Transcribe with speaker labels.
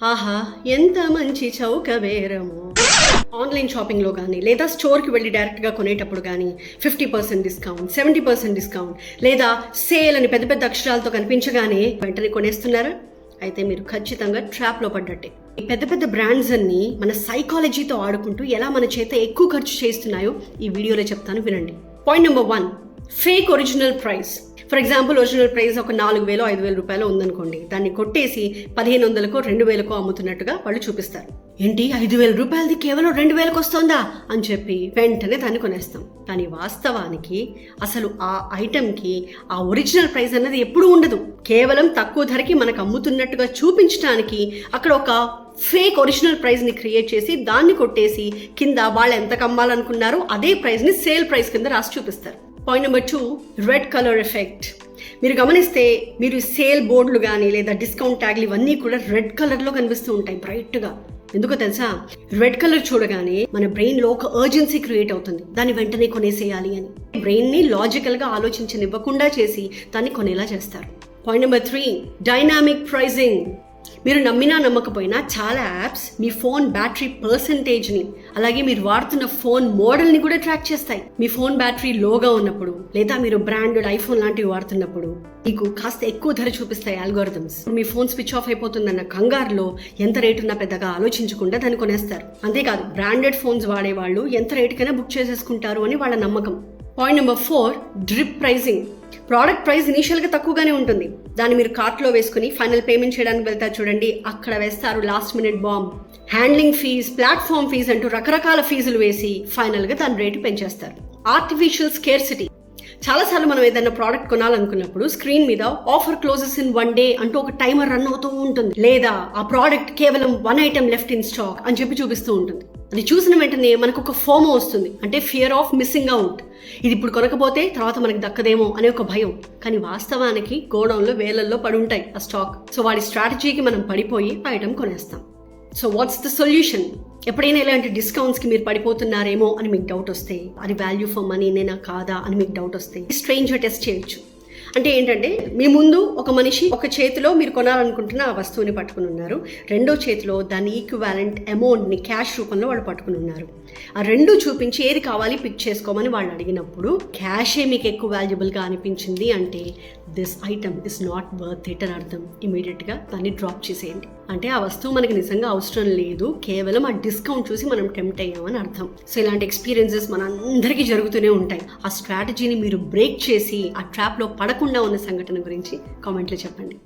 Speaker 1: ఆహా, ఎంత మంచి చౌక బేరము. ఆన్లైన్ షాపింగ్లో కానీ లేదా స్టోర్కి వెళ్ళి డైరెక్ట్గా కొనేటప్పుడు కానీ 50% డిస్కౌంట్, 70% డిస్కౌంట్ లేదా సేల్ అని పెద్ద పెద్ద అక్షరాలతో కనిపించగానే వెంటనే కొనేస్తున్నారా? అయితే మీరు ఖచ్చితంగా ట్రాప్లో పడ్డట్టే. ఈ పెద్ద పెద్ద బ్రాండ్స్ అన్ని మన సైకాలజీతో ఆడుకుంటూ ఎలా మన చేత ఎక్కువ ఖర్చు చేస్తున్నాయో ఈ వీడియోలో చెప్తాను, వినండి. Point number 1, fake original price. For example, original price ఒక 4,000 5,000 రూపాయలు ఉందనుకోండి, దాన్ని కొట్టేసి 1,500కో 2,000కో అమ్ముతున్నట్టుగా వాళ్ళు చూపిస్తారు. ఏంటి 5,000 రూపాయలది కేవలం 2,000కి వస్తుందా అని చెప్పి వెంటనే దాన్ని కొనేస్తాం. కానీ వాస్తవానికి అసలు ఆ ఐటెంకి ఆ ఒరిజినల్ ప్రైస్ అన్నది ఎప్పుడూ ఉండదు. కేవలం తక్కువ ధరకి మనకు అమ్ముతున్నట్టుగా చూపించడానికి అక్కడ ఒక ఫేక్ ఒరిజినల్ ప్రైస్ ని క్రియేట్ చేసి దాన్ని కొట్టేసి కింద వాళ్ళు ఎంత అమ్మాలనుకున్నారో అదే ప్రైస్ ని సేల్ ప్రైస్ కింద రాసి చూపిస్తారు. Point number 2, red colour effect. మీరు గమనిస్తే మీరు సేల్ బోర్డులు కానీ లేదా డిస్కౌంట్ ట్యాగ్లు ఇవన్నీ కూడా రెడ్ కలర్లో కనిపిస్తూ ఉంటాయి బ్రైట్గా. ఎందుకో తెలుసా? రెడ్ కలర్ చూడగానే మన బ్రెయిన్లో ఒక అర్జెన్సీ క్రియేట్ అవుతుంది, దాన్ని వెంటనే కొనేసేయాలి అని. బ్రెయిన్ని లాజికల్గా ఆలోచించనివ్వకుండా చేసి దాన్ని కొనేలా చేస్తారు. Point number 3, dynamic pricing. మీరు నమ్మినా నమ్మకపోయినా చాలా యాప్స్ మీ ఫోన్ బ్యాటరీ పర్సంటేజ్ని అలాగే మీరు వాడుతున్న ఫోన్ మోడల్ని కూడా ట్రాక్ చేస్తాయి. మీ ఫోన్ బ్యాటరీ లోగా ఉన్నప్పుడు లేదా మీరు బ్రాండెడ్ ఐఫోన్ లాంటివి వాడుతున్నప్పుడు మీకు కాస్త ఎక్కువ ధర చూపిస్తాయి ఆల్గోరిథమ్స్. మీ ఫోన్ స్విచ్ ఆఫ్ అయిపోతుందన్న కంగారులో ఎంత రేటు ఉన్నా పెద్దగా ఆలోచించకుండా దాన్ని కొనేస్తారు. అంతేకాదు, బ్రాండెడ్ ఫోన్స్ వాడేవాళ్ళు ఎంత రేటుకైనా బుక్ చేసేసుకుంటారు అని వాళ్ళ నమ్మకం. Point number 4, drip pricing. Product price ఇనీషియల్గా తక్కువగానే ఉంటుంది, దాన్ని మీరు కార్ట్లో వేసుకుని ఫైనల్ పేమెంట్ చేయడానికి వెళ్తారు చూడండి, అక్కడ వేస్తారు last minute bomb. Handling fees, platform fees అంటూ రకరకాల ఫీజులు వేసి ఫైనల్గా దాని రేటు పెంచేస్తారు. Artificial scarcity. చాలాసార్లు మనం ఏదైనా ప్రోడక్ట్ కొనాలనుకున్నప్పుడు స్క్రీన్ మీద ఆఫర్ క్లోజెస్ ఇన్ 1 day అంటూ ఒక టైమర్ రన్ అవుతూ ఉంటుంది, లేదా ఆ ప్రోడక్ట్ కేవలం 1 item లెఫ్ట్ ఇన్ స్టాక్ అని చెప్పి చూపిస్తూ ఉంటుంది. అది చూసిన వెంటనే మనకు ఒక ఫోమో వస్తుంది, అంటే ఫియర్ ఆఫ్ మిస్సింగ్ అవుట్. ఇది ఇప్పుడు కొనకపోతే తర్వాత మనకి దక్కదేమో అనే ఒక భయం. కానీ వాస్తవానికి గోడౌన్లో వేలల్లో పడి ఉంటాయి ఆ స్టాక్. సో వాడి స్ట్రాటజీకి మనం పడిపోయి ఆ ఐటమ్ కొనేస్తాం. So what's the solution? ఎప్పుడైనా ఇలాంటి డిస్కౌంట్స్కి మీరు పడిపోతున్నారేమో అని మీకు డౌట్ వస్తే, అది వాల్యూ ఫర్ మనీ నేనా కాదా అని మీకు డౌట్ వస్తే స్ట్రేంజర్ టెస్ట్ చేయొచ్చు. అంటే ఏంటంటే, మీ ముందు ఒక మనిషి ఒక చేతిలో మీరు కొనాలనుకుంటున్న ఆ వస్తువుని పట్టుకుని ఉన్నారు, రెండో చేతిలో దాని ఈక్వాలెంట్ అమౌంట్ని క్యాష్ రూపంలో వాళ్ళు పట్టుకుని ఉన్నారు. ఆ రెండు చూపించి ఏది కావాలి పిక్ చేసుకోమని వాళ్ళు అడిగినప్పుడు క్యాషే మీకు ఎక్కువ వాల్యుబుల్గా అనిపించింది అంటే this item is not worth it అని అర్థం. ఇమీడియట్గా దాన్ని డ్రాప్ చేసేయండి. అంటే ఆ వస్తువు మనకి నిజంగా అవసరం లేదు, కేవలం ఆ డిస్కౌంట్ చూసి మనం టెంప్ట్ అయ్యామని అర్థం. సో ఇలాంటి ఎక్స్పీరియన్సెస్ మన అందరికీ జరుగుతూనే ఉంటాయి. ఆ స్ట్రాటజీని మీరు బ్రేక్ చేసి ఆ ట్రాప్లో పడకుండా ఉన్న సంఘటన గురించి కామెంట్లో చెప్పండి.